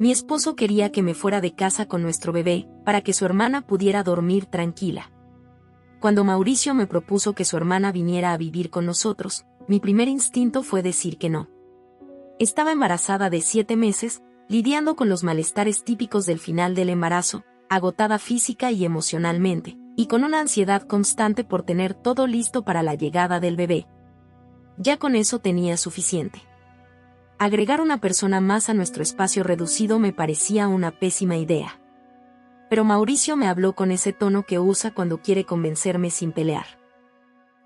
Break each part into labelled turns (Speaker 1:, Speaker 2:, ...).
Speaker 1: Mi esposo quería que me fuera de casa con nuestro bebé, para que su hermana pudiera dormir tranquila. Cuando Mauricio me propuso que su hermana viniera a vivir con nosotros, mi primer instinto fue decir que no. Estaba embarazada de 7 meses, lidiando con los malestares típicos del final del embarazo, agotada física y emocionalmente, y con una ansiedad constante por tener todo listo para la llegada del bebé. Ya con eso tenía suficiente. Agregar una persona más a nuestro espacio reducido me parecía una pésima idea. Pero Mauricio me habló con ese tono que usa cuando quiere convencerme sin pelear.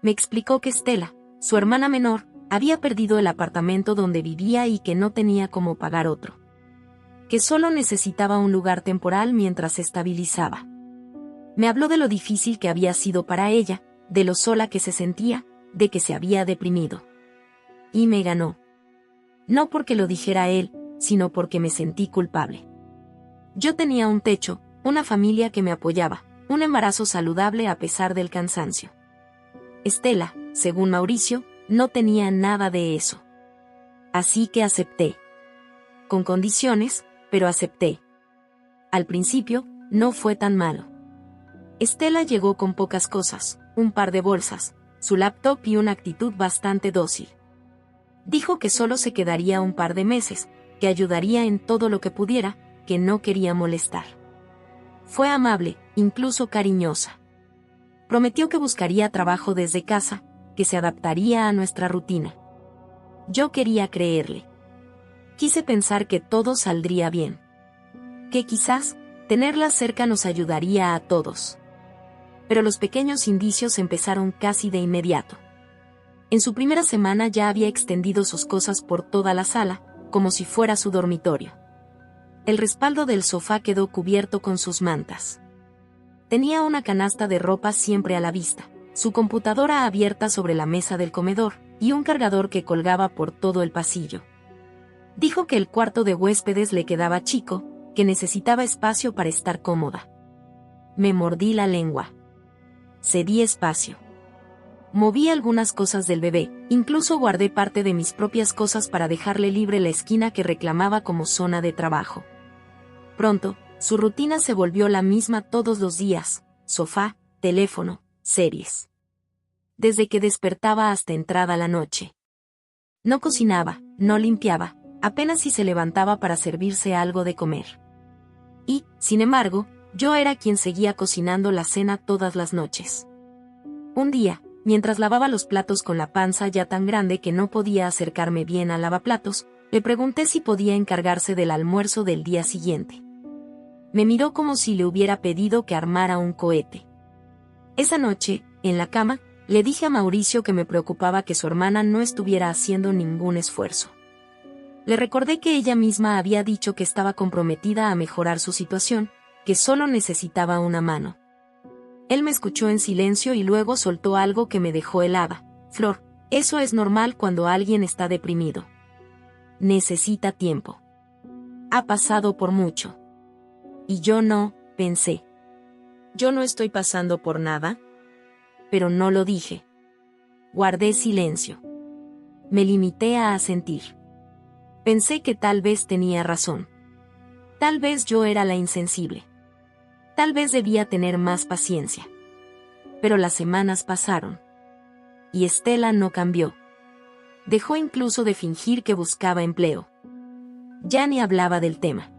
Speaker 1: Me explicó que Estela, su hermana menor, había perdido el apartamento donde vivía y que no tenía cómo pagar otro. Que solo necesitaba un lugar temporal mientras se estabilizaba. Me habló de lo difícil que había sido para ella, de lo sola que se sentía, de que se había deprimido. Y me ganó. No porque lo dijera él, sino porque me sentí culpable. Yo tenía un techo, una familia que me apoyaba, un embarazo saludable a pesar del cansancio. Estela, según Mauricio, no tenía nada de eso. Así que acepté. Con condiciones, pero acepté. Al principio, no fue tan malo. Estela llegó con pocas cosas, un par de bolsas, su laptop y una actitud bastante dócil. Dijo que solo se quedaría un par de meses, que ayudaría en todo lo que pudiera, que no quería molestar. Fue amable, incluso cariñosa. Prometió que buscaría trabajo desde casa, que se adaptaría a nuestra rutina. Yo quería creerle. Quise pensar que todo saldría bien. Que quizás, tenerla cerca nos ayudaría a todos. Pero los pequeños indicios empezaron casi de inmediato. En su primera semana ya había extendido sus cosas por toda la sala, como si fuera su dormitorio. El respaldo del sofá quedó cubierto con sus mantas. Tenía una canasta de ropa siempre a la vista, su computadora abierta sobre la mesa del comedor, y un cargador que colgaba por todo el pasillo. Dijo que el cuarto de huéspedes le quedaba chico, que necesitaba espacio para estar cómoda. Me mordí la lengua. Cedí espacio. Moví algunas cosas del bebé, incluso guardé parte de mis propias cosas para dejarle libre la esquina que reclamaba como zona de trabajo. Pronto, su rutina se volvió la misma todos los días: sofá, teléfono, series. Desde que despertaba hasta entrada la noche. No cocinaba, no limpiaba, apenas si se levantaba para servirse algo de comer. Y, sin embargo, yo era quien seguía cocinando la cena todas las noches. Un día, mientras lavaba los platos con la panza ya tan grande que no podía acercarme bien al lavaplatos, le pregunté si podía encargarse del almuerzo del día siguiente. Me miró como si le hubiera pedido que armara un cohete. Esa noche, en la cama, le dije a Mauricio que me preocupaba que su hermana no estuviera haciendo ningún esfuerzo. Le recordé que ella misma había dicho que estaba comprometida a mejorar su situación, que solo necesitaba una mano. Él me escuchó en silencio y luego soltó algo que me dejó helada. Flor, eso es normal cuando alguien está deprimido. Necesita tiempo. Ha pasado por mucho. Y yo no, pensé. Yo no estoy pasando por nada. Pero no lo dije. Guardé silencio. Me limité a asentir. Pensé que tal vez tenía razón. Tal vez yo era la insensible. Tal vez debía tener más paciencia. Pero las semanas pasaron. Y Estela no cambió. Dejó incluso de fingir que buscaba empleo. Ya ni hablaba del tema.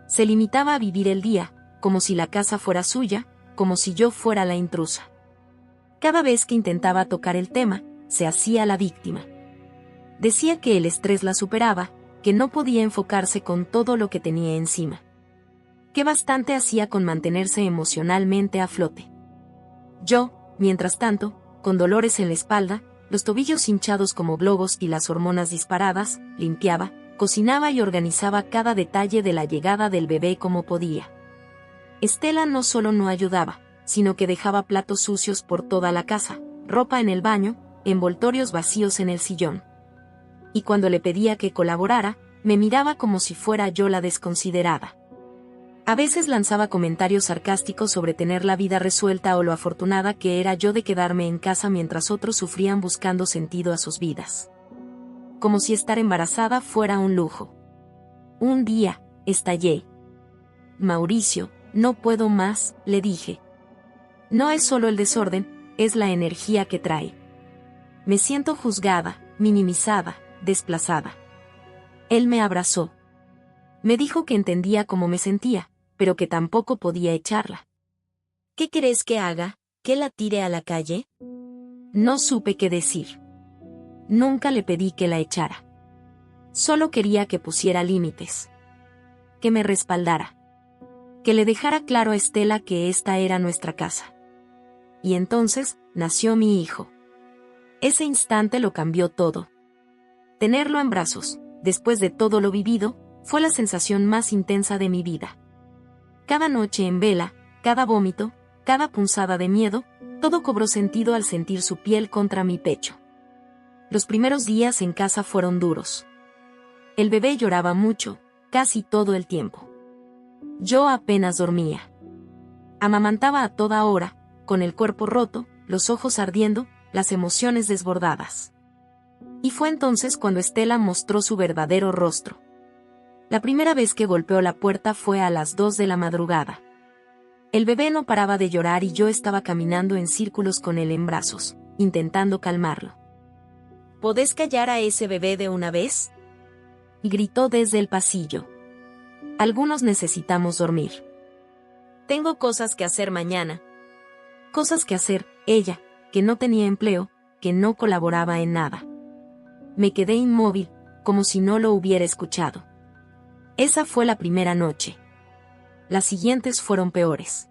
Speaker 1: Se limitaba a vivir el día, como si la casa fuera suya, como si yo fuera la intrusa. Cada vez que intentaba tocar el tema, se hacía la víctima. Decía que el estrés la superaba, que no podía enfocarse con todo lo que tenía encima. Que bastante hacía con mantenerse emocionalmente a flote. Yo, mientras tanto, con dolores en la espalda, los tobillos hinchados como globos y las hormonas disparadas, limpiaba, cocinaba y organizaba cada detalle de la llegada del bebé como podía. Estela no solo no ayudaba, sino que dejaba platos sucios por toda la casa, ropa en el baño, envoltorios vacíos en el sillón. Y cuando le pedía que colaborara, me miraba como si fuera yo la desconsiderada. A veces lanzaba comentarios sarcásticos sobre tener la vida resuelta o lo afortunada que era yo de quedarme en casa mientras otros sufrían buscando sentido a sus vidas. Como si estar embarazada fuera un lujo. Un día, estallé. Mauricio, no puedo más, le dije. No es solo el desorden, es la energía que trae. Me siento juzgada, minimizada, desplazada. Él me abrazó. Me dijo que entendía cómo me sentía, pero que tampoco podía echarla.
Speaker 2: ¿Qué querés que haga? ¿Que la tire a la calle?
Speaker 1: No supe qué decir. Nunca le pedí que la echara. Solo quería que pusiera límites. Que me respaldara. Que le dejara claro a Estela que esta era nuestra casa. Y entonces, nació mi hijo. Ese instante lo cambió todo. Tenerlo en brazos, después de todo lo vivido, fue la sensación más intensa de mi vida. Cada noche en vela, cada vómito, cada punzada de miedo, todo cobró sentido al sentir su piel contra mi pecho. Los primeros días en casa fueron duros. El bebé lloraba mucho, casi todo el tiempo. Yo apenas dormía. Amamantaba a toda hora, con el cuerpo roto, los ojos ardiendo, las emociones desbordadas. Y fue entonces cuando Estela mostró su verdadero rostro. La primera vez que golpeó la puerta fue a las 2 de la madrugada. El bebé no paraba de llorar y yo estaba caminando en círculos con él en brazos, intentando calmarlo.
Speaker 2: ¿Podés callar a ese bebé de una vez?
Speaker 1: Gritó desde el pasillo. Algunos necesitamos dormir.
Speaker 2: Tengo cosas que hacer mañana.
Speaker 1: Cosas que hacer, ella, que no tenía empleo, que no colaboraba en nada. Me quedé inmóvil, como si no lo hubiera escuchado. Esa fue la primera noche. Las siguientes fueron peores.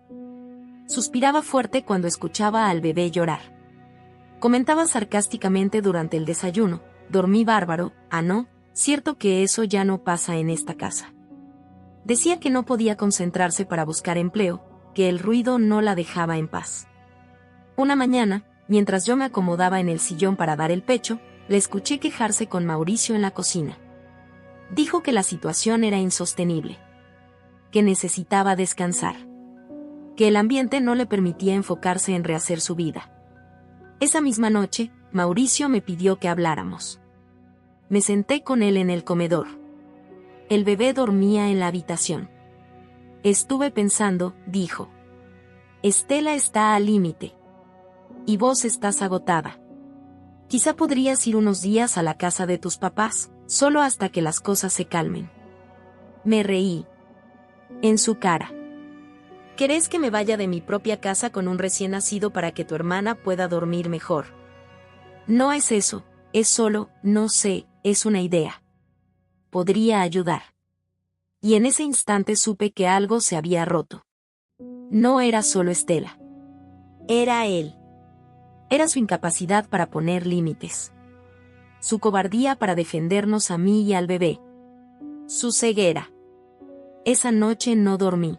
Speaker 1: Suspiraba fuerte cuando escuchaba al bebé llorar. Comentaba sarcásticamente durante el desayuno, dormí bárbaro, no, cierto que eso ya no pasa en esta casa. Decía que no podía concentrarse para buscar empleo, que el ruido no la dejaba en paz. Una mañana, mientras yo me acomodaba en el sillón para dar el pecho, le escuché quejarse con Mauricio en la cocina. Dijo que la situación era insostenible. Que necesitaba descansar. Que el ambiente no le permitía enfocarse en rehacer su vida. Esa misma noche, Mauricio me pidió que habláramos. Me senté con él en el comedor. El bebé dormía en la habitación. Estuve pensando, dijo. Estela está al límite. Y vos estás agotada. Quizá podrías ir unos días a la casa de tus papás, solo hasta que las cosas se calmen. Me reí. En su cara.
Speaker 2: ¿Querés que me vaya de mi propia casa con un recién nacido para que tu hermana pueda dormir mejor?
Speaker 1: No es eso, es solo, no sé, es una idea. Podría ayudar. Y en ese instante supe que algo se había roto. No era solo Estela.
Speaker 2: Era él.
Speaker 1: Era su incapacidad para poner límites. Su cobardía para defendernos a mí y al bebé. Su ceguera. Esa noche no dormí.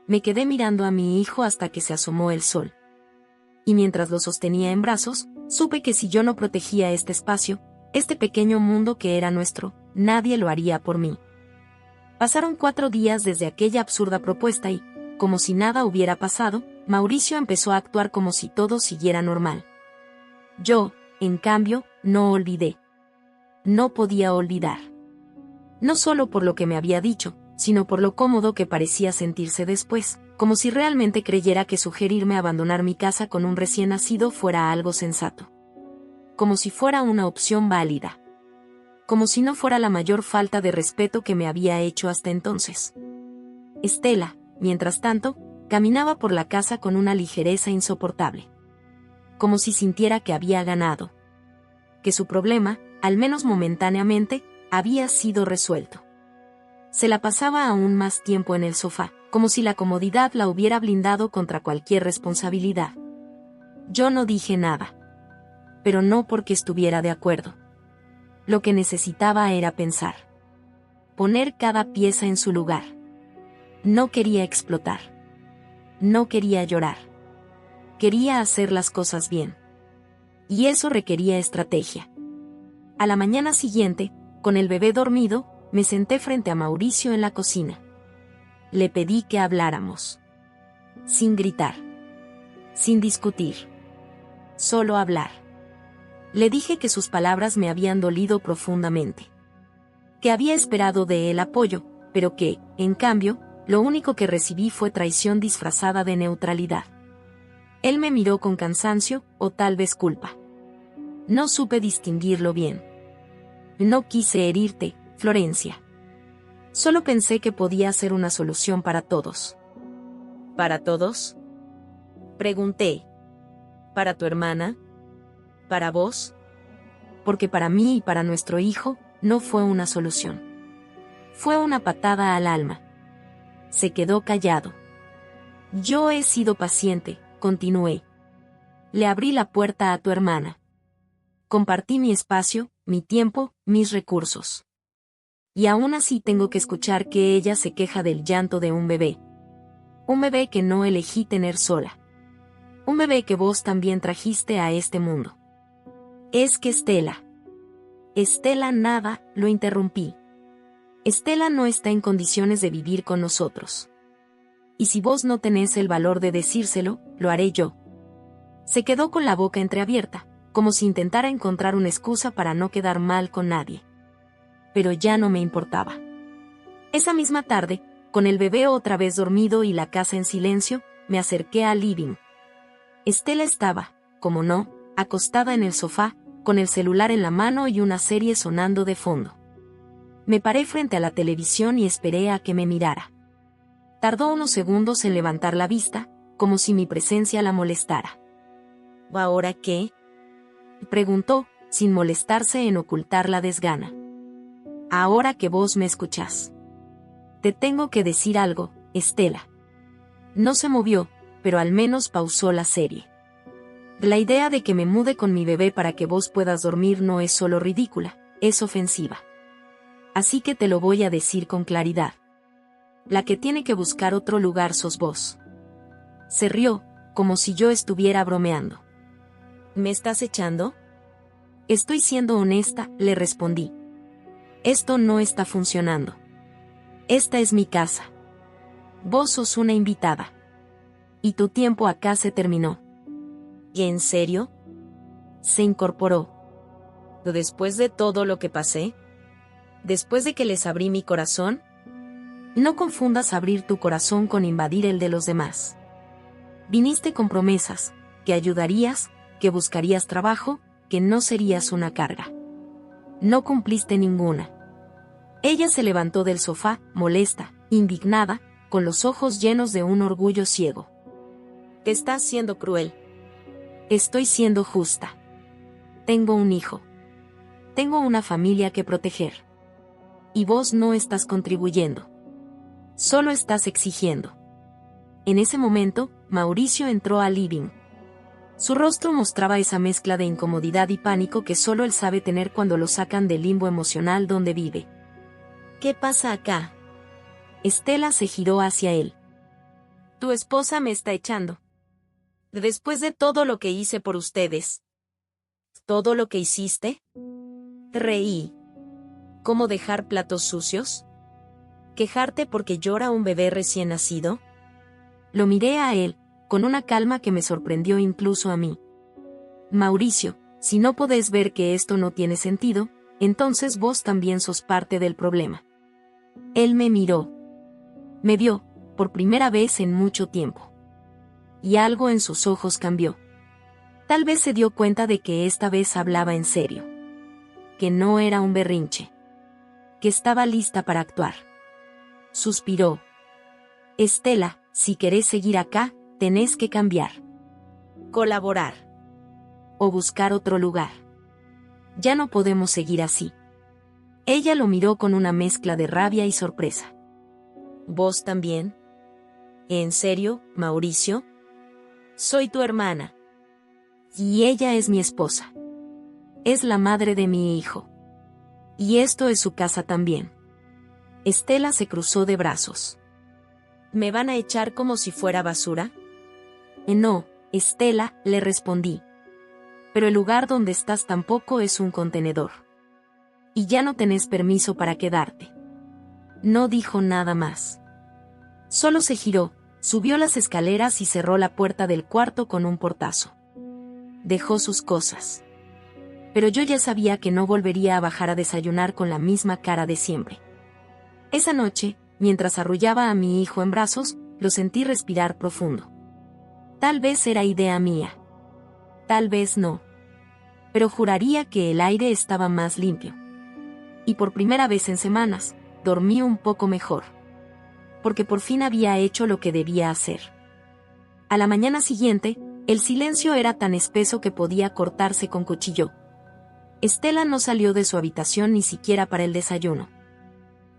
Speaker 1: Me quedé mirando a mi hijo hasta que se asomó el sol. Y mientras lo sostenía en brazos, supe que si yo no protegía este espacio, este pequeño mundo que era nuestro, nadie lo haría por mí. Pasaron 4 días desde aquella absurda propuesta y, como si nada hubiera pasado, Mauricio empezó a actuar como si todo siguiera normal. Yo, en cambio, no olvidé. No podía olvidar. No solo por lo que me había dicho, sino por lo cómodo que parecía sentirse después, como si realmente creyera que sugerirme abandonar mi casa con un recién nacido fuera algo sensato. Como si fuera una opción válida. Como si no fuera la mayor falta de respeto que me había hecho hasta entonces. Estela, mientras tanto, caminaba por la casa con una ligereza insoportable. Como si sintiera que había ganado. Que su problema, al menos momentáneamente, había sido resuelto. Se la pasaba aún más tiempo en el sofá, como si la comodidad la hubiera blindado contra cualquier responsabilidad. Yo no dije nada. Pero no porque estuviera de acuerdo. Lo que necesitaba era pensar. Poner cada pieza en su lugar. No quería explotar. No quería llorar. Quería hacer las cosas bien. Y eso requería estrategia. A la mañana siguiente, con el bebé dormido, me senté frente a Mauricio en la cocina. Le pedí que habláramos. Sin gritar. Sin discutir. Solo hablar. Le dije que sus palabras me habían dolido profundamente. Que había esperado de él apoyo, pero que, en cambio, lo único que recibí fue traición disfrazada de neutralidad. Él me miró con cansancio, o tal vez culpa. No supe distinguirlo bien. No quise herirte, Florencia. Solo pensé que podía ser una solución para todos.
Speaker 2: ¿Para todos? Pregunté. ¿Para tu hermana? ¿Para vos?
Speaker 1: Porque para mí y para nuestro hijo, no fue una solución. Fue una patada al alma. Se quedó callado. Yo he sido paciente, continué. Le abrí la puerta a tu hermana. Compartí mi espacio, mi tiempo, mis recursos. Y aún así tengo que escuchar que ella se queja del llanto de un bebé. Un bebé que no elegí tener sola. Un bebé que vos también trajiste a este mundo. Es que Estela nada, lo interrumpí. Estela no está en condiciones de vivir con nosotros. Y si vos no tenés el valor de decírselo, lo haré yo. Se quedó con la boca entreabierta, como si intentara encontrar una excusa para no quedar mal con nadie. Pero ya no me importaba. Esa misma tarde, con el bebé otra vez dormido y la casa en silencio, me acerqué al living. Estela estaba, como no, acostada en el sofá, con el celular en la mano y una serie sonando de fondo. Me paré frente a la televisión y esperé a que me mirara. Tardó unos segundos en levantar la vista, como si mi presencia la molestara.
Speaker 2: ¿Ahora qué?
Speaker 1: Preguntó, sin molestarse en ocultar la desgana. Ahora que vos me escuchás. Te tengo que decir algo, Estela. No se movió, pero al menos pausó la serie. La idea de que me mude con mi bebé para que vos puedas dormir no es solo ridícula, es ofensiva. Así que te lo voy a decir con claridad. La que tiene que buscar otro lugar sos vos. Se rió, como si yo estuviera bromeando.
Speaker 2: ¿Me estás echando?
Speaker 1: Estoy siendo honesta, le respondí. Esto no está funcionando. Esta es mi casa. Vos sos una invitada. Y tu tiempo acá se terminó.
Speaker 2: ¿Y en serio?
Speaker 1: Se incorporó.
Speaker 2: ¿Después de todo lo que pasé? ¿Después de que les abrí mi corazón?
Speaker 1: No confundas abrir tu corazón con invadir el de los demás. Viniste con promesas, que ayudarías, que buscarías trabajo, que no serías una carga. No cumpliste ninguna. Ella se levantó del sofá, molesta, indignada, con los ojos llenos de un orgullo ciego.
Speaker 2: Te estás siendo cruel.
Speaker 1: Estoy siendo justa. Tengo un hijo. Tengo una familia que proteger. Y vos no estás contribuyendo. Solo estás exigiendo. En ese momento, Mauricio entró al living. Su rostro mostraba esa mezcla de incomodidad y pánico que solo él sabe tener cuando lo sacan del limbo emocional donde vive.
Speaker 2: ¿Qué pasa acá?
Speaker 1: Estela se giró hacia él.
Speaker 2: Tu esposa me está echando. Después de todo lo que hice por ustedes. ¿Todo lo que hiciste? Reí. ¿Cómo dejar platos sucios? ¿Quejarte porque llora un bebé recién nacido?
Speaker 1: Lo miré a él, con una calma que me sorprendió incluso a mí. Mauricio, si no podés ver que esto no tiene sentido, entonces vos también sos parte del problema. Él me miró. Me vio, por primera vez en mucho tiempo. Y algo en sus ojos cambió. Tal vez se dio cuenta de que esta vez hablaba en serio. Que no era un berrinche. Que estaba lista para actuar. Suspiró. Estela, si querés seguir acá, tenés que cambiar.
Speaker 2: Colaborar.
Speaker 1: O buscar otro lugar. Ya no podemos seguir así. Ella lo miró con una mezcla de rabia y sorpresa.
Speaker 2: ¿Vos también? ¿En serio, Mauricio? Soy tu hermana.
Speaker 1: Y ella es mi esposa. Es la madre de mi hijo. Y esto es su casa también. Estela se cruzó de brazos.
Speaker 2: ¿Me van a echar como si fuera basura?
Speaker 1: No, Estela, le respondí. Pero el lugar donde estás tampoco es un contenedor. Y ya no tenés permiso para quedarte. No dijo nada más. Solo se giró, subió las escaleras y cerró la puerta del cuarto con un portazo. Dejó sus cosas. Pero yo ya sabía que no volvería a bajar a desayunar con la misma cara de siempre. Esa noche, mientras arrullaba a mi hijo en brazos, lo sentí respirar profundo. Tal vez era idea mía. Tal vez no. Pero juraría que el aire estaba más limpio. Y por primera vez en semanas, dormí un poco mejor. Porque por fin había hecho lo que debía hacer. A la mañana siguiente, el silencio era tan espeso que podía cortarse con cuchillo. Estela no salió de su habitación ni siquiera para el desayuno.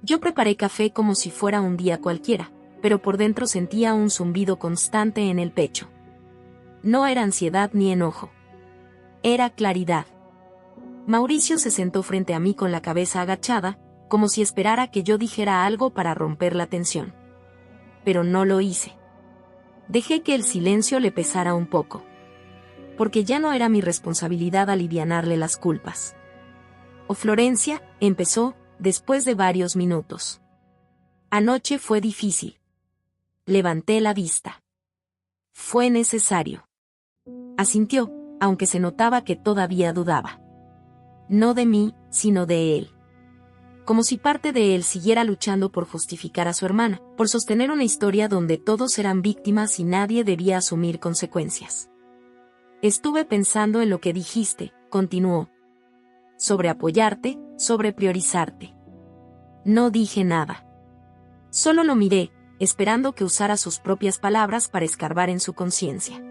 Speaker 1: Yo preparé café como si fuera un día cualquiera, pero por dentro sentía un zumbido constante en el pecho. No era ansiedad ni enojo. Era claridad. Mauricio se sentó frente a mí con la cabeza agachada, como si esperara que yo dijera algo para romper la tensión. Pero no lo hice. Dejé que el silencio le pesara un poco. Porque ya no era mi responsabilidad alivianarle las culpas. «Oh, Florencia», empezó, después de varios minutos. «Anoche fue difícil». Levanté la vista. «Fue necesario». Asintió, aunque se notaba que todavía dudaba. No de mí, sino de él. Como si parte de él siguiera luchando por justificar a su hermana, por sostener una historia donde todos eran víctimas y nadie debía asumir consecuencias. «Estuve pensando en lo que dijiste», continuó. «Sobre apoyarte, sobre priorizarte». No dije nada. Solo lo miré, esperando que usara sus propias palabras para escarbar en su conciencia.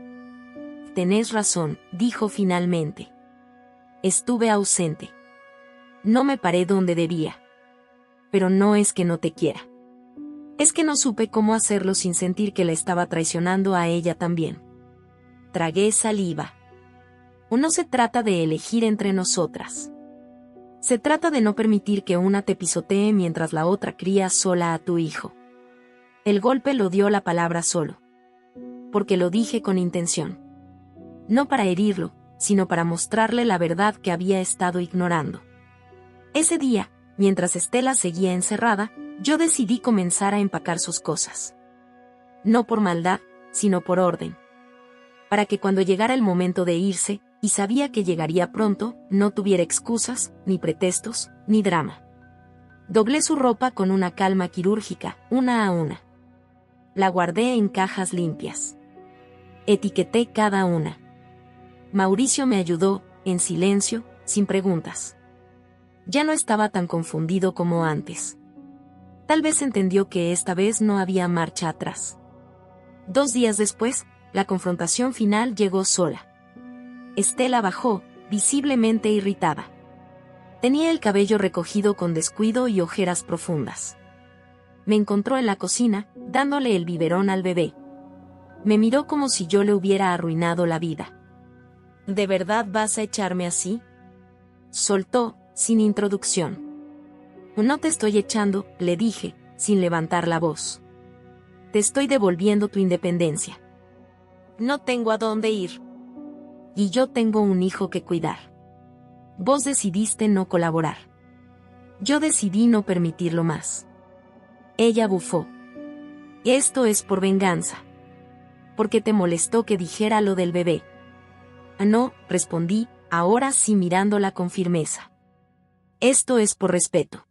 Speaker 1: «Tenés razón», dijo finalmente. «Estuve ausente. No me paré donde debía. Pero no es que no te quiera. Es que no supe cómo hacerlo sin sentir que la estaba traicionando a ella también». Tragué saliva. No se trata de elegir entre nosotras. Se trata de no permitir que una te pisotee mientras la otra cría sola a tu hijo. El golpe lo dio la palabra solo. Porque lo dije con intención. No para herirlo, sino para mostrarle la verdad que había estado ignorando. Ese día, mientras Estela seguía encerrada, yo decidí comenzar a empacar sus cosas. No por maldad, sino por orden. Para que cuando llegara el momento de irse, y sabía que llegaría pronto, no tuviera excusas, ni pretextos, ni drama. Doblé su ropa con una calma quirúrgica, una a una. La guardé en cajas limpias. Etiqueté cada una. Mauricio me ayudó, en silencio, sin preguntas. Ya no estaba tan confundido como antes. Tal vez entendió que esta vez no había marcha atrás. 2 días después, la confrontación final llegó sola. Estela bajó, visiblemente irritada. Tenía el cabello recogido con descuido y ojeras profundas. Me encontró en la cocina, dándole el biberón al bebé. Me miró como si yo le hubiera arruinado la vida. «¿De verdad vas a echarme así?», soltó, sin introducción. «No te estoy echando», le dije, sin levantar la voz. «Te estoy devolviendo tu independencia. No tengo a dónde ir. Y yo tengo un hijo que cuidar. Vos decidiste no colaborar. Yo decidí no permitirlo más». Ella bufó. «Esto es por venganza. Porque te molestó que dijera lo del bebé». «Ah, no», respondí, ahora sí mirándola con firmeza. «Esto es por respeto.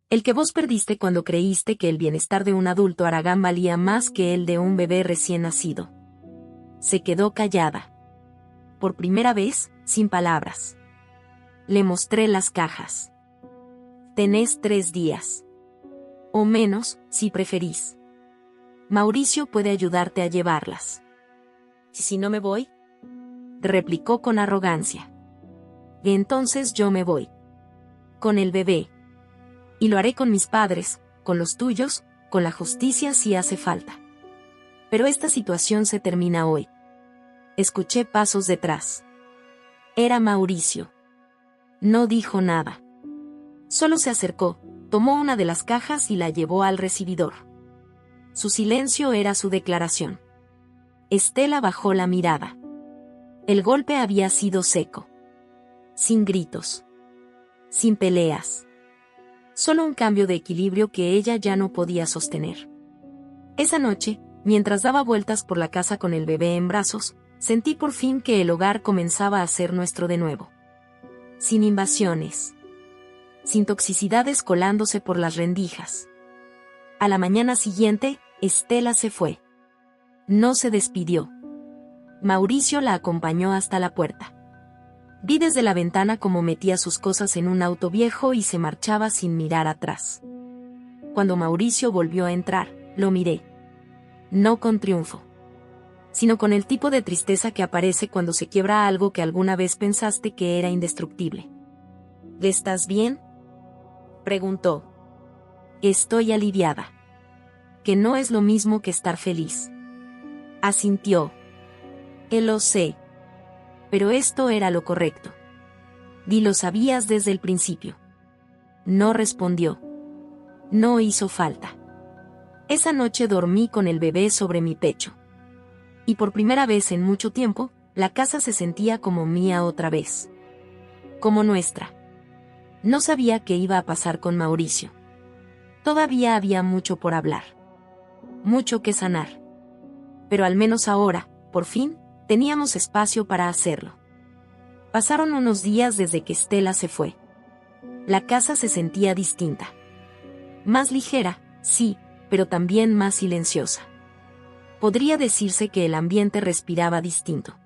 Speaker 1: El que vos perdiste cuando creíste que el bienestar de un adulto Aragán valía más que el de un bebé recién nacido». Se quedó callada. Por primera vez, sin palabras. Le mostré las cajas. «Tenés 3 días. O menos, si preferís. Mauricio puede ayudarte a llevarlas». «¿Y si no me voy?», replicó con arrogancia. «Y entonces yo me voy. Con el bebé. Y lo haré con mis padres, con los tuyos, con la justicia si hace falta. Pero esta situación se termina hoy». Escuché pasos detrás. Era Mauricio. No dijo nada. Solo se acercó, tomó una de las cajas y la llevó al recibidor. Su silencio era su declaración. Estela bajó la mirada. El golpe había sido seco. Sin gritos. Sin peleas. Solo un cambio de equilibrio que ella ya no podía sostener. Esa noche, mientras daba vueltas por la casa con el bebé en brazos, sentí por fin que el hogar comenzaba a ser nuestro de nuevo. Sin invasiones. Sin toxicidades colándose por las rendijas. A la mañana siguiente, Estela se fue. No se despidió. Mauricio la acompañó hasta la puerta. Vi desde la ventana cómo metía sus cosas en un auto viejo y se marchaba sin mirar atrás. Cuando Mauricio volvió a entrar, lo miré. No con triunfo, sino con el tipo de tristeza que aparece cuando se quiebra algo que alguna vez pensaste que era indestructible. ¿Estás bien?, preguntó. Estoy aliviada. Que no es lo mismo que estar feliz. Asintió. Lo sé. Pero esto era lo correcto. Y lo sabías desde el principio. No respondió. No hizo falta. Esa noche dormí con el bebé sobre mi pecho. Y por primera vez en mucho tiempo, la casa se sentía como mía otra vez. Como nuestra. No sabía qué iba a pasar con Mauricio. Todavía había mucho por hablar. Mucho que sanar. Pero al menos ahora, por fin, teníamos espacio para hacerlo. Pasaron unos días desde que Estela se fue. La casa se sentía distinta. Más ligera, sí, pero también más silenciosa. Podría decirse que el ambiente respiraba distinto.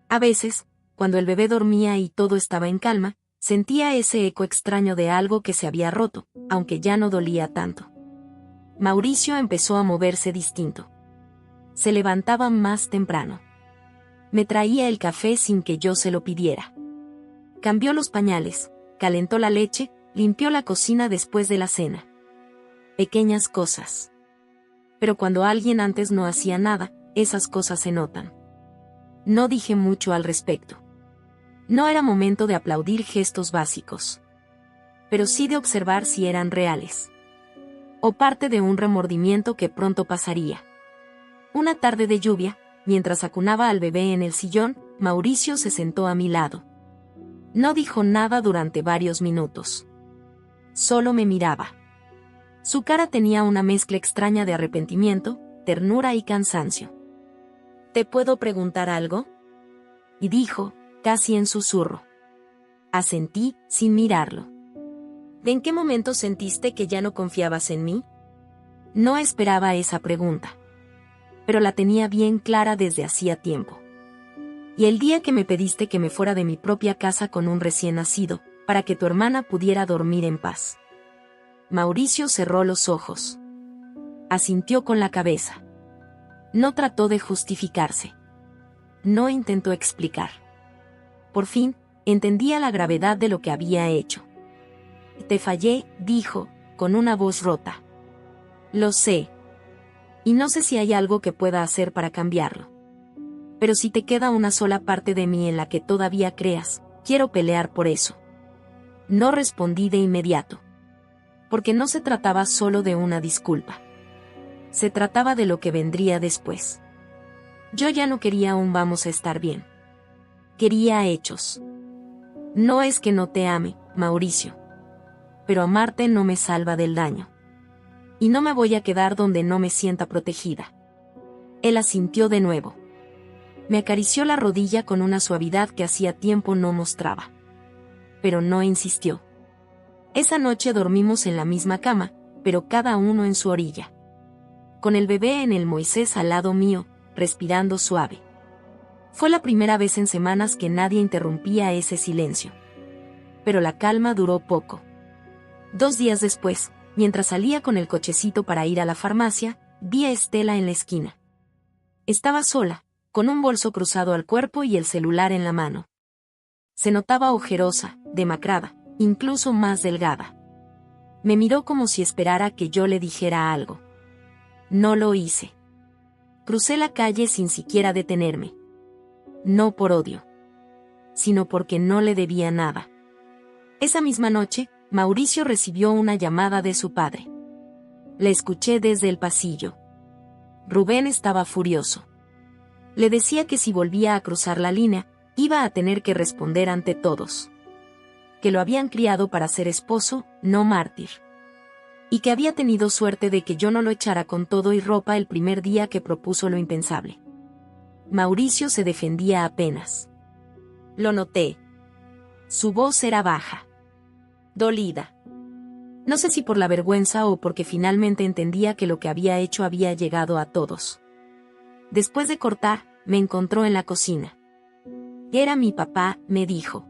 Speaker 1: A veces, cuando el bebé dormía y todo estaba en calma, sentía ese eco extraño de algo que se había roto, aunque ya no dolía tanto. Mauricio empezó a moverse distinto. Se levantaba más temprano. Me traía el café sin que yo se lo pidiera. Cambió los pañales, calentó la leche, limpió la cocina después de la cena. Pequeñas cosas. Pero cuando alguien antes no hacía nada, esas cosas se notan. No dije mucho al respecto. No era momento de aplaudir gestos básicos. Pero sí de observar si eran reales. O parte de un remordimiento que pronto pasaría. Una tarde de lluvia, mientras acunaba al bebé en el sillón, Mauricio se sentó a mi lado. No dijo nada durante varios minutos. Solo me miraba. Su cara tenía una mezcla extraña de arrepentimiento, ternura y cansancio. ¿Te puedo preguntar algo?, y dijo, casi en susurro. Asentí, sin mirarlo. ¿En qué momento sentiste que ya no confiabas en mí? No esperaba esa pregunta. Pero la tenía bien clara desde hacía tiempo. Y el día que me pediste que me fuera de mi propia casa con un recién nacido, para que tu hermana pudiera dormir en paz. Mauricio cerró los ojos. Asintió con la cabeza. No trató de justificarse. No intentó explicar. Por fin, entendía la gravedad de lo que había hecho. Te fallé, dijo, con una voz rota. Lo sé. Y no sé si hay algo que pueda hacer para cambiarlo. Pero si te queda una sola parte de mí en la que todavía creas, quiero pelear por eso. No respondí de inmediato. Porque no se trataba solo de una disculpa. Se trataba de lo que vendría después. Yo ya no quería un vamos a estar bien. Quería hechos. No es que no te ame, Mauricio. Pero amarte no me salva del daño. Y no me voy a quedar donde no me sienta protegida. Él asintió de nuevo. Me acarició la rodilla con una suavidad que hacía tiempo no mostraba. Pero no insistió. Esa noche dormimos en la misma cama, pero cada uno en su orilla. Con el bebé en el Moisés al lado mío, respirando suave. Fue la primera vez en semanas que nadie interrumpía ese silencio. Pero la calma duró poco. 2 días después, mientras salía con el cochecito para ir a la farmacia, vi a Estela en la esquina. Estaba sola, con un bolso cruzado al cuerpo y el celular en la mano. Se notaba ojerosa, demacrada, incluso más delgada. Me miró como si esperara que yo le dijera algo. No lo hice. Crucé la calle sin siquiera detenerme. No por odio, sino porque no le debía nada. Esa misma noche, Mauricio recibió una llamada de su padre. Le escuché desde el pasillo. Rubén estaba furioso. Le decía que si volvía a cruzar la línea, iba a tener que responder ante todos. Que lo habían criado para ser esposo, no mártir. Y que había tenido suerte de que yo no lo echara con todo y ropa el primer día que propuso lo impensable. Mauricio se defendía apenas. Lo noté. Su voz era baja. Dolida. No sé si por la vergüenza o porque finalmente entendía que lo que había hecho había llegado a todos. Después de cortar, me encontró en la cocina. Era mi papá, me dijo.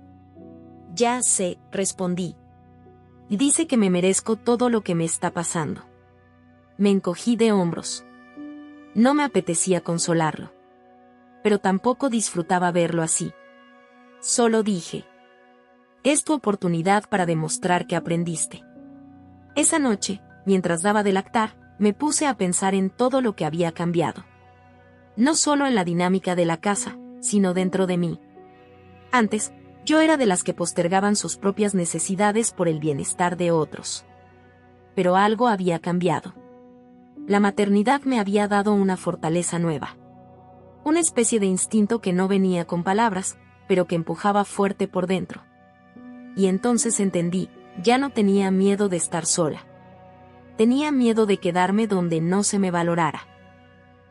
Speaker 2: Ya sé, respondí.
Speaker 1: Y dice que me merezco todo lo que me está pasando. Me encogí de hombros. No me apetecía consolarlo. Pero tampoco disfrutaba verlo así. Solo dije: es tu oportunidad para demostrar que aprendiste. Esa noche, mientras daba de lactar, me puse a pensar en todo lo que había cambiado. No solo en la dinámica de la casa, sino dentro de mí. Antes, yo era de las que postergaban sus propias necesidades por el bienestar de otros. Pero algo había cambiado. La maternidad me había dado una fortaleza nueva. Una especie de instinto que no venía con palabras, pero que empujaba fuerte por dentro. Y entonces entendí, ya no tenía miedo de estar sola. Tenía miedo de quedarme donde no se me valorara.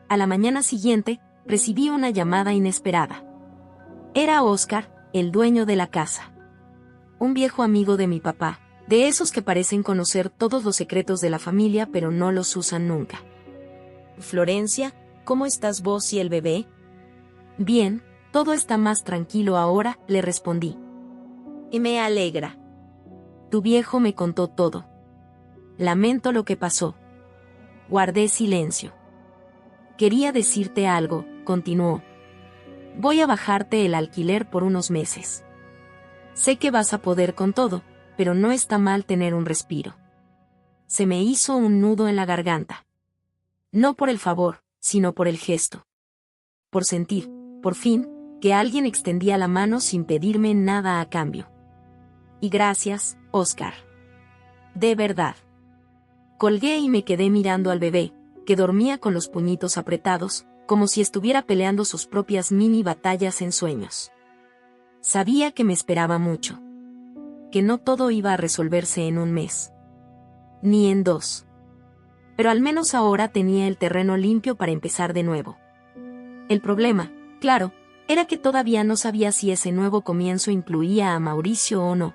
Speaker 1: A la mañana siguiente, recibí una llamada inesperada. Era Oscar, el dueño de la casa. Un viejo amigo de mi papá, de esos que parecen conocer todos los secretos de la familia pero no los usan nunca.
Speaker 2: Florencia, ¿cómo estás vos y el bebé?
Speaker 1: Bien, todo está más tranquilo ahora, le respondí.
Speaker 2: Y me alegra.
Speaker 1: Tu viejo me contó todo. Lamento lo que pasó. Guardé silencio. Quería decirte algo, continuó. Voy a bajarte el alquiler por unos meses. Sé que vas a poder con todo, pero no está mal tener un respiro. Se me hizo un nudo en la garganta. No por el favor, sino por el gesto. Por sentir, por fin, que alguien extendía la mano sin pedirme nada a cambio. Y gracias, Oscar. De verdad. Colgué y me quedé mirando al bebé, que dormía con los puñitos apretados, como si estuviera peleando sus propias mini batallas en sueños. Sabía que me esperaba mucho. Que no todo iba a resolverse en un mes. Ni en 2. Pero al menos ahora tenía el terreno limpio para empezar de nuevo. El problema, claro, era que todavía no sabía si ese nuevo comienzo incluía a Mauricio o no.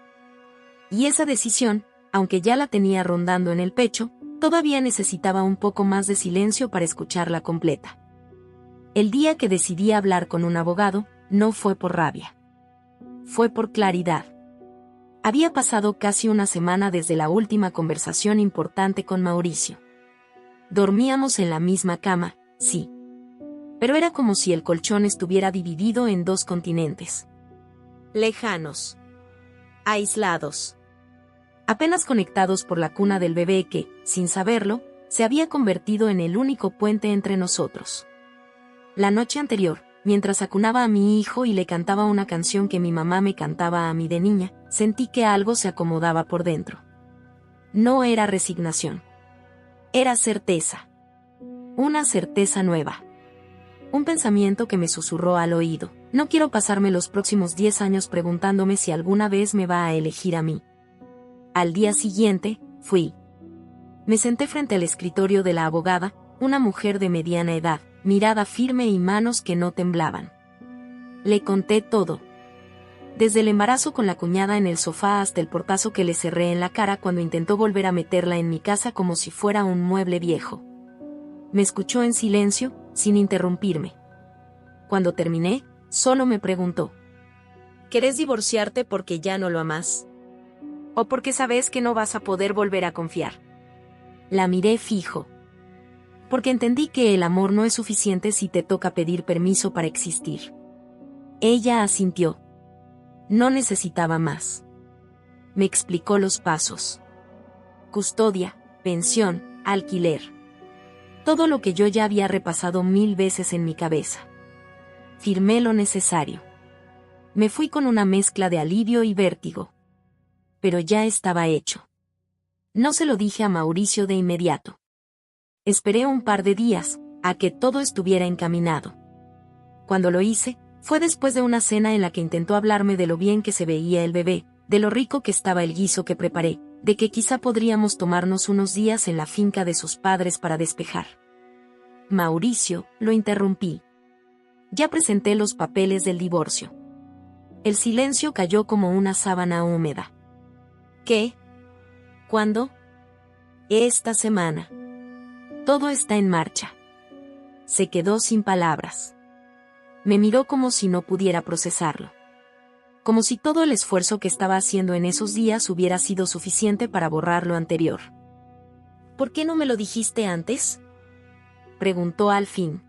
Speaker 1: Y esa decisión, aunque ya la tenía rondando en el pecho, todavía necesitaba un poco más de silencio para escucharla completa. El día que decidí hablar con un abogado, no fue por rabia. Fue por claridad. Había pasado casi una semana desde la última conversación importante con Mauricio. Dormíamos en la misma cama, sí. Pero era como si el colchón estuviera dividido en 2 continentes.
Speaker 2: Lejanos. Aislados.
Speaker 1: Apenas conectados por la cuna del bebé que, sin saberlo, se había convertido en el único puente entre nosotros. La noche anterior, mientras acunaba a mi hijo y le cantaba una canción que mi mamá me cantaba a mí de niña, sentí que algo se acomodaba por dentro. No era resignación. Era certeza. Una certeza nueva. Un pensamiento que me susurró al oído: no quiero pasarme los próximos 10 años preguntándome si alguna vez me va a elegir a mí. Al día siguiente, fui. Me senté frente al escritorio de la abogada, una mujer de mediana edad, mirada firme y manos que no temblaban. Le conté todo. Desde el embarazo con la cuñada en el sofá hasta el portazo que le cerré en la cara cuando intentó volver a meterla en mi casa como si fuera un mueble viejo. Me escuchó en silencio, sin interrumpirme. Cuando terminé, solo me preguntó:
Speaker 2: ¿querés divorciarte porque ya no lo amás? ¿O porque sabes que no vas a poder volver a confiar?
Speaker 1: La miré fijo. Porque entendí que el amor no es suficiente si te toca pedir permiso para existir. Ella asintió. No necesitaba más. Me explicó los pasos. Custodia, pensión, alquiler. Todo lo que yo ya había repasado 1000 veces en mi cabeza. Firmé lo necesario. Me fui con una mezcla de alivio y vértigo. Pero ya estaba hecho. No se lo dije a Mauricio de inmediato. Esperé un par de días, a que todo estuviera encaminado. Cuando lo hice, fue después de una cena en la que intentó hablarme de lo bien que se veía el bebé, de lo rico que estaba el guiso que preparé, de que quizá podríamos tomarnos unos días en la finca de sus padres para despejar. Mauricio, lo interrumpí. Ya presenté los papeles del divorcio. El silencio cayó como una sábana húmeda.
Speaker 2: ¿Qué? ¿Cuándo?
Speaker 1: Esta semana. Todo está en marcha. Se quedó sin palabras. Me miró como si no pudiera procesarlo. Como si todo el esfuerzo que estaba haciendo en esos días hubiera sido suficiente para borrar lo anterior.
Speaker 2: ¿Por qué no me lo dijiste antes?
Speaker 1: Preguntó al fin.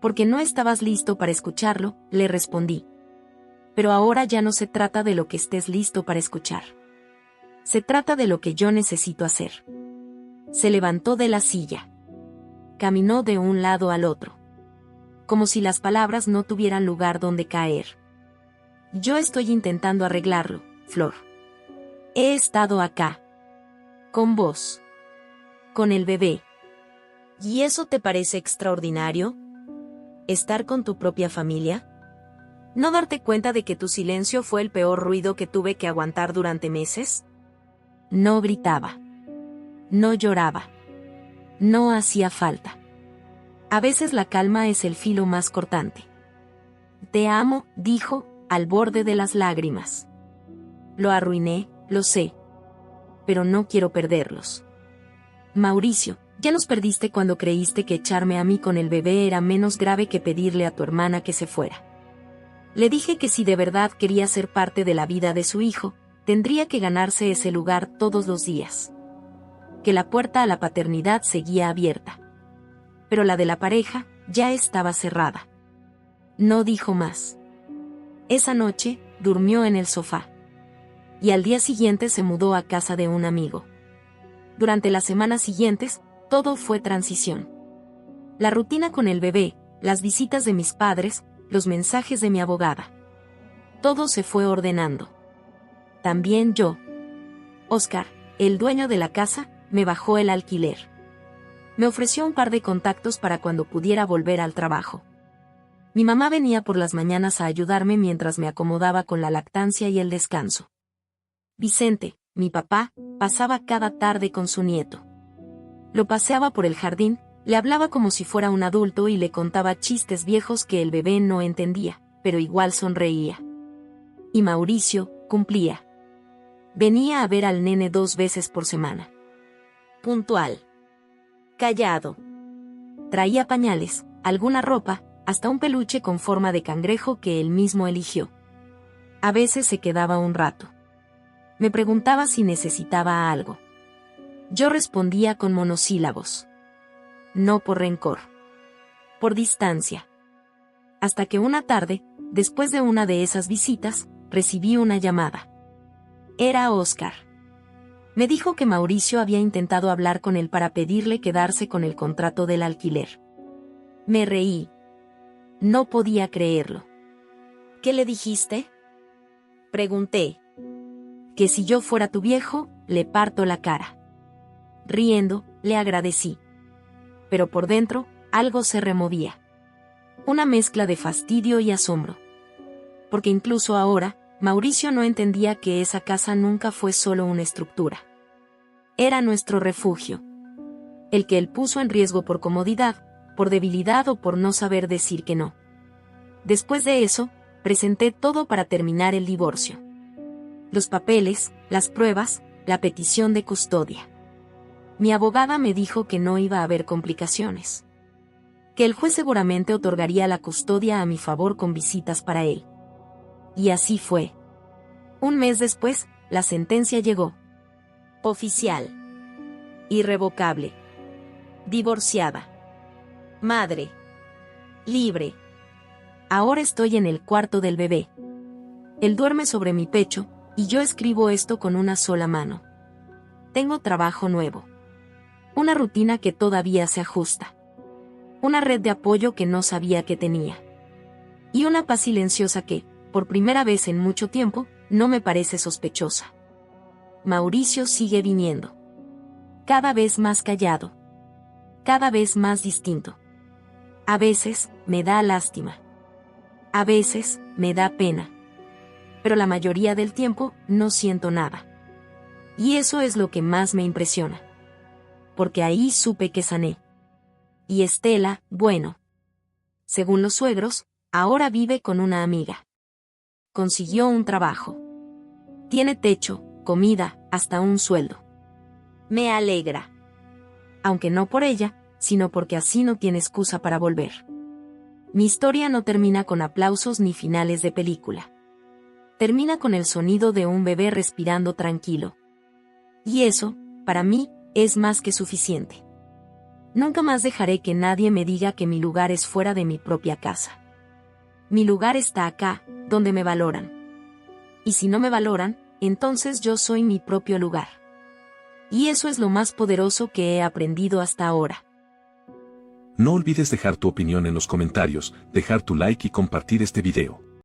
Speaker 1: Porque no estabas listo para escucharlo, le respondí. Pero ahora ya no se trata de lo que estés listo para escuchar. Se trata de lo que yo necesito hacer. Se levantó de la silla. Caminó de un lado al otro. Como si las palabras no tuvieran lugar donde caer. Yo estoy intentando arreglarlo, Flor. He estado acá. Con vos. Con el bebé.
Speaker 2: ¿Y eso te parece extraordinario? ¿Estar con tu propia familia? ¿No darte cuenta de que tu silencio fue el peor ruido que tuve que aguantar durante meses?
Speaker 1: No gritaba. No lloraba. No hacía falta. A veces la calma es el filo más cortante. Te amo, dijo, al borde de las lágrimas. Lo arruiné, lo sé. Pero no quiero perderlos. Mauricio, ya los perdiste cuando creíste que echarme a mí con el bebé era menos grave que pedirle a tu hermana que se fuera. Le dije que si de verdad quería ser parte de la vida de su hijo, tendría que ganarse ese lugar todos los días. Que la puerta a la paternidad seguía abierta. Pero la de la pareja ya estaba cerrada. No dijo más. Esa noche, durmió en el sofá. Y al día siguiente se mudó a casa de un amigo. Durante las semanas siguientes, todo fue transición. La rutina con el bebé, las visitas de mis padres, los mensajes de mi abogada. Todo se fue ordenando. También yo. Oscar, el dueño de la casa, me bajó el alquiler. Me ofreció un par de contactos para cuando pudiera volver al trabajo. Mi mamá venía por las mañanas a ayudarme mientras me acomodaba con la lactancia y el descanso. Vicente, mi papá, pasaba cada tarde con su nieto. Lo paseaba por el jardín, le hablaba como si fuera un adulto y le contaba chistes viejos que el bebé no entendía, pero igual sonreía. Y Mauricio, cumplía. Venía a ver al nene 2 veces por semana.
Speaker 2: Puntual. Callado.
Speaker 1: Traía pañales, alguna ropa, hasta un peluche con forma de cangrejo que él mismo eligió. A veces se quedaba un rato. Me preguntaba si necesitaba algo. Yo respondía con monosílabos. No por rencor. Por distancia. Hasta que una tarde, después de una de esas visitas, recibí una llamada. Era Oscar. Me dijo que Mauricio había intentado hablar con él para pedirle quedarse con el contrato del alquiler. Me reí. No podía creerlo.
Speaker 2: ¿Qué le dijiste? Pregunté.
Speaker 1: Que si yo fuera tu viejo, le parto la cara. Riendo, le agradecí. Pero por dentro, algo se removía. Una mezcla de fastidio y asombro. Porque incluso ahora, Mauricio no entendía que esa casa nunca fue solo una estructura. Era nuestro refugio. El que él puso en riesgo por comodidad, por debilidad o por no saber decir que no. Después de eso, presenté todo para terminar el divorcio. Los papeles, las pruebas, la petición de custodia. Mi abogada me dijo que no iba a haber complicaciones. Que el juez seguramente otorgaría la custodia a mi favor con visitas para él. Y así fue. Un mes después, la sentencia llegó.
Speaker 2: Oficial.
Speaker 1: Irrevocable.
Speaker 2: Divorciada. Madre. Libre.
Speaker 1: Ahora estoy en el cuarto del bebé. Él duerme sobre mi pecho, y yo escribo esto con una sola mano. Tengo trabajo nuevo. Una rutina que todavía se ajusta. Una red de apoyo que no sabía que tenía. Y una paz silenciosa que, por primera vez en mucho tiempo, no me parece sospechosa. Mauricio sigue viniendo. Cada vez más callado. Cada vez más distinto. A veces, me da lástima. A veces, me da pena. Pero la mayoría del tiempo, no siento nada. Y eso es lo que más me impresiona. Porque ahí supe que sané. Y Estela, bueno. Según los suegros, ahora vive con una amiga. Consiguió un trabajo. Tiene techo, comida, hasta un sueldo.
Speaker 2: Me alegra.
Speaker 1: Aunque no por ella, sino porque así no tiene excusa para volver. Mi historia no termina con aplausos ni finales de película. Termina con el sonido de un bebé respirando tranquilo. Y eso, para mí, es más que suficiente. Nunca más dejaré que nadie me diga que mi lugar es fuera de mi propia casa. Mi lugar está acá, donde me valoran. Y si no me valoran, entonces yo soy mi propio lugar. Y eso es lo más poderoso que he aprendido hasta ahora.
Speaker 3: No olvides dejar tu opinión en los comentarios, dejar tu like y compartir este video.